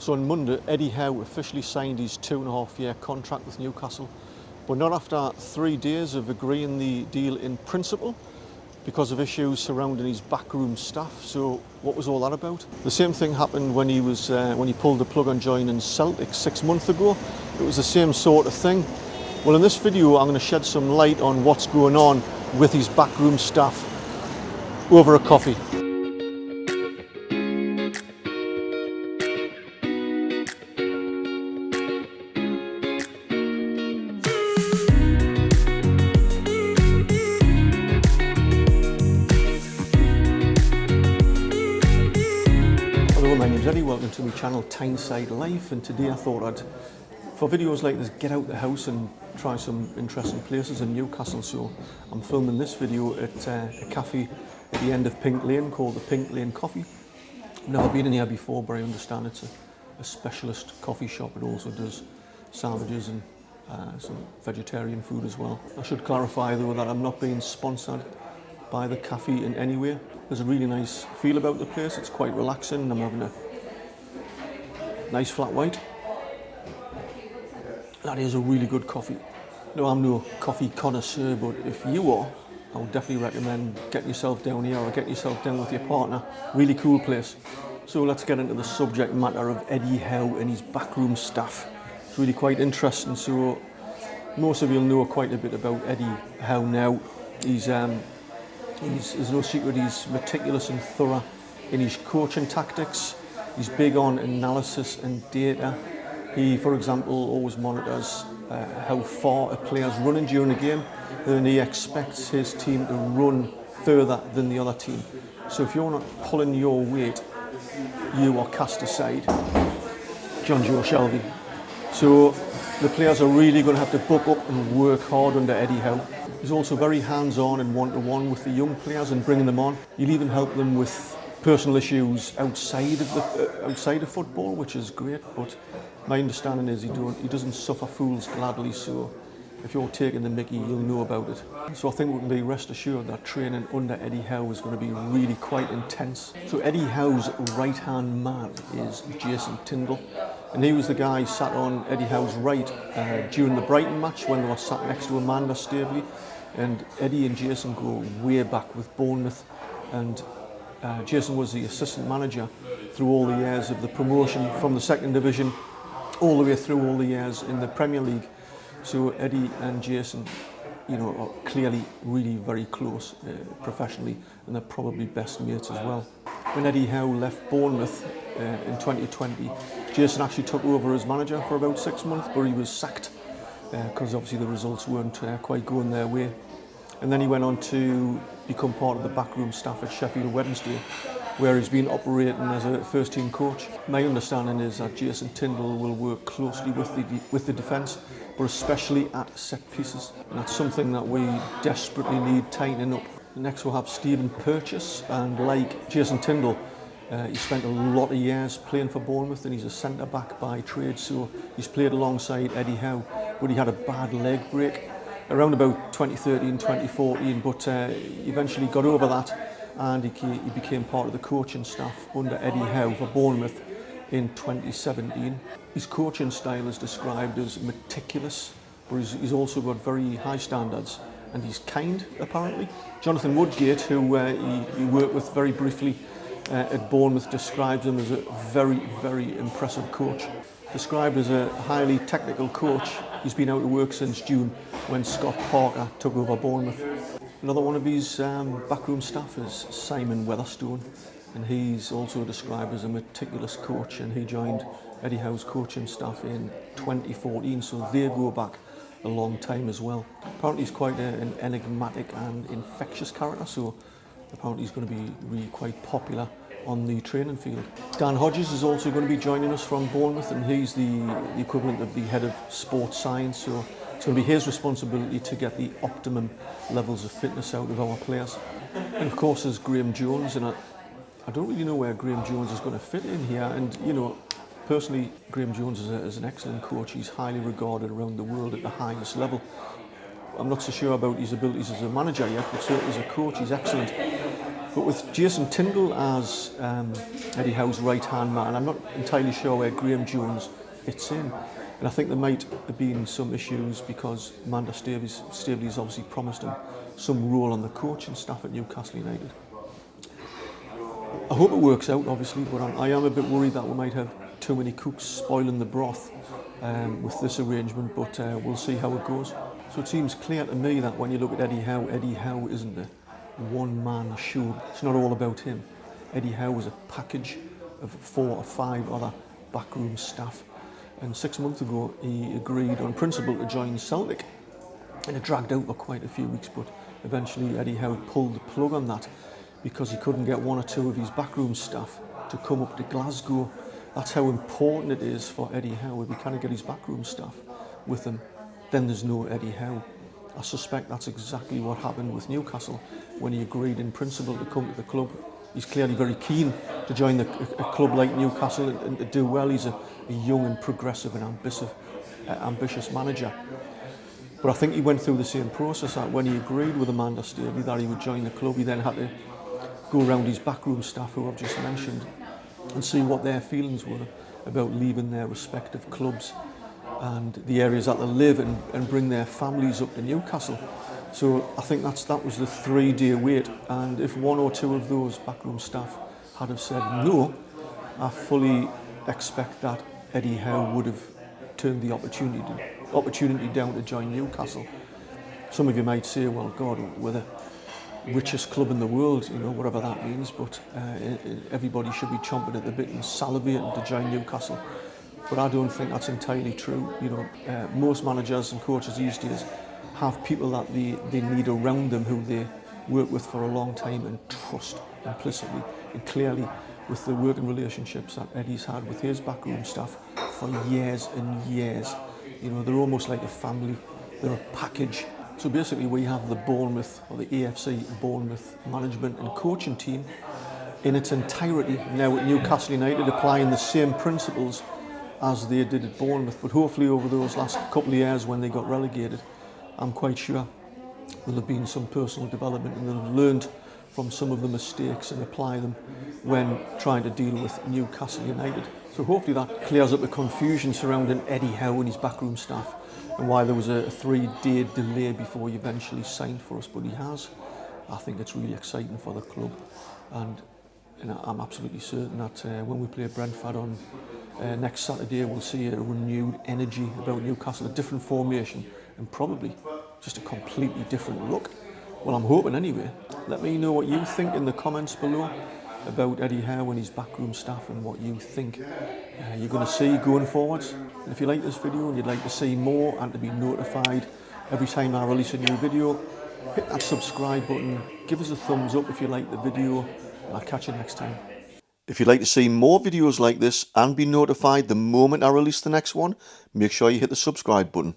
So on Monday, Eddie Howe officially signed his 2.5-year contract with Newcastle, but not after 3 days of agreeing the deal in principle because of issues surrounding his backroom staff. So what was all that about? The same thing happened when he pulled the plug on joining Celtic 6 months ago. It was the same sort of thing. Well, in this video, I'm going to shed some light on what's going on with his backroom staff over a coffee. Hello, my name's Eddie, welcome to my channel Tyneside Life, and today I thought for videos like this, get out the house and try some interesting places in Newcastle. So I'm filming this video at a cafe at the end of Pink Lane called the Pink Lane Coffee. I've never been in here before, but I understand it's a specialist coffee shop. It also does sandwiches and some vegetarian food as well. I should clarify though that I'm not being sponsored by the cafe in any way. There's a really nice feel about the place. It's quite relaxing. I'm having a nice flat white. That is a really good coffee. No, I'm no coffee connoisseur, but if you are, I would definitely recommend getting yourself down here or getting yourself down with your partner. Really cool place. So let's get into the subject matter of Eddie Howe and his backroom staff. It's really quite interesting. So most of you will know quite a bit about Eddie Howe now. There's no secret, he's meticulous and thorough in his coaching tactics. He's big on analysis and data. He, for example, always monitors how far a player's running during a game, and he expects his team to run further than the other team. So if you're not pulling your weight, you are cast aside. John Joe Shelby. So the players are really going to have to buck up and work hard under Eddie Howe. He's also very hands-on and one-to-one with the young players and bringing them on. He'll even help them with personal issues outside of football, which is great. But my understanding is he doesn't suffer fools gladly. So if you're taking the mickey, you'll know about it. So I think we can be rest assured that training under Eddie Howe is going to be really quite intense. So Eddie Howe's right-hand man is Jason Tindle, and he was the guy sat on Eddie Howe's right during the Brighton match when they were sat next to Amanda Staveley. And Eddie and Jason go way back with Bournemouth, and Jason was the assistant manager through all the years of the promotion from the second division all the way through all the years in the Premier League. So Eddie and Jason, are clearly really very close professionally, and they're probably best mates as well. When Eddie Howe left Bournemouth in 2020, Jason actually took over as manager for about 6 months, but he was sacked because obviously the results weren't quite going their way. And then he went on to become part of the backroom staff at Sheffield Wednesday, where he's been operating as a first-team coach. My understanding is that Jason Tindle will work closely with the defence, but especially at set pieces. And that's something that we desperately need tightening up. Next we'll have Stephen Purchase, and like Jason Tindle, he spent a lot of years playing for Bournemouth, and he's a centre-back by trade, so he's played alongside Eddie Howe, but he had a bad leg break around about 2013, 2014, but eventually got over that, and he became part of the coaching staff under Eddie Howe for Bournemouth in 2017. His coaching style is described as meticulous, but he's also got very high standards, and he's kind, apparently. Jonathan Woodgate, who he worked with very briefly at Bournemouth, describes him as a very, very impressive coach. Described as a highly technical coach, he's been out of work since June when Scott Parker took over Bournemouth. Another one of his backroom staff is Simon Weatherstone, and he's also described as a meticulous coach, and he joined Eddie Howe's coaching staff in 2014, so they go back a long time as well. Apparently he's quite an enigmatic and infectious character, so apparently he's going to be really quite popular on the training field. Dan Hodges is also going to be joining us from Bournemouth, and he's the equivalent of the head of sports science, so it's going to be his responsibility to get the optimum levels of fitness out of our players. And of course there's Graham Jones, and I don't really know where Graham Jones is going to fit in here, and personally Graham Jones is an excellent coach. He's highly regarded around the world at the highest level. I'm not so sure about his abilities as a manager yet, but certainly as a coach he's excellent. But with Jason Tindle as Eddie Howe's right-hand man, I'm not entirely sure where Graham Jones fits in. And I think there might have been some issues because Amanda Staveley's obviously promised him some role on the coaching staff at Newcastle United. I hope it works out, obviously, but I am a bit worried that we might have too many cooks spoiling the broth with this arrangement, but we'll see how it goes. So it seems clear to me that when you look at Eddie Howe isn't a one-man show. It's not all about him. Eddie Howe is a package of 4 or 5 other backroom staff. And 6 months ago, he agreed on principle to join Celtic. And it dragged out for quite a few weeks, but eventually Eddie Howe pulled the plug on that because he couldn't get 1 or 2 of his backroom staff to come up to Glasgow. That's how important it is for Eddie Howe. If he can't get his backroom staff with him, then there's no Eddie Howe. I suspect that's exactly what happened with Newcastle when he agreed in principle to come to the club. He's clearly very keen to join a club like Newcastle and to do well. He's a young and progressive and ambitious manager. But I think he went through the same process that when he agreed with Amanda Staveley that he would join the club, he then had to go around his backroom staff, who I've just mentioned, and see what their feelings were about leaving their respective clubs and the areas that they live and bring their families up to Newcastle. So I think that was the 3-day wait, and if 1 or 2 of those backroom staff had have said no, I fully expect that Eddie Howe would have turned the opportunity down to join Newcastle. Some of you might say, well, God, we're the richest club in the world, you know, whatever that means, but everybody should be chomping at the bit and salivating to join Newcastle. But I don't think that's entirely true. You know, most managers and coaches these days have people that they need around them who they work with for a long time and trust implicitly and clearly with the working relationships that Eddie's had with his backroom staff for years and years. You know, they're almost like a family. They're a package. So basically we have the Bournemouth, or the AFC Bournemouth management and coaching team in its entirety now at Newcastle United, applying the same principles as they did at Bournemouth. But hopefully over those last couple of years when they got relegated, I'm quite sure there'll have been some personal development and they'll have learned from some of the mistakes and apply them when trying to deal with Newcastle United. So hopefully that clears up the confusion surrounding Eddie Howe and his backroom staff and why there was a 3-day delay before he eventually signed for us, but he has. I think it's really exciting for the club, and I'm absolutely certain that when we play Brentford on next Saturday, we'll see a renewed energy about Newcastle, a different formation and probably just a completely different look. Well, I'm hoping anyway. Let me know what you think in the comments below about Eddie Howe and his backroom staff and what you think you're going to see going forwards. And if you like this video and you'd like to see more and to be notified every time I release a new video, hit that subscribe button, give us a thumbs up if you like the video, and I'll catch you next time. If you'd like to see more videos like this and be notified the moment I release the next one, make sure you hit the subscribe button.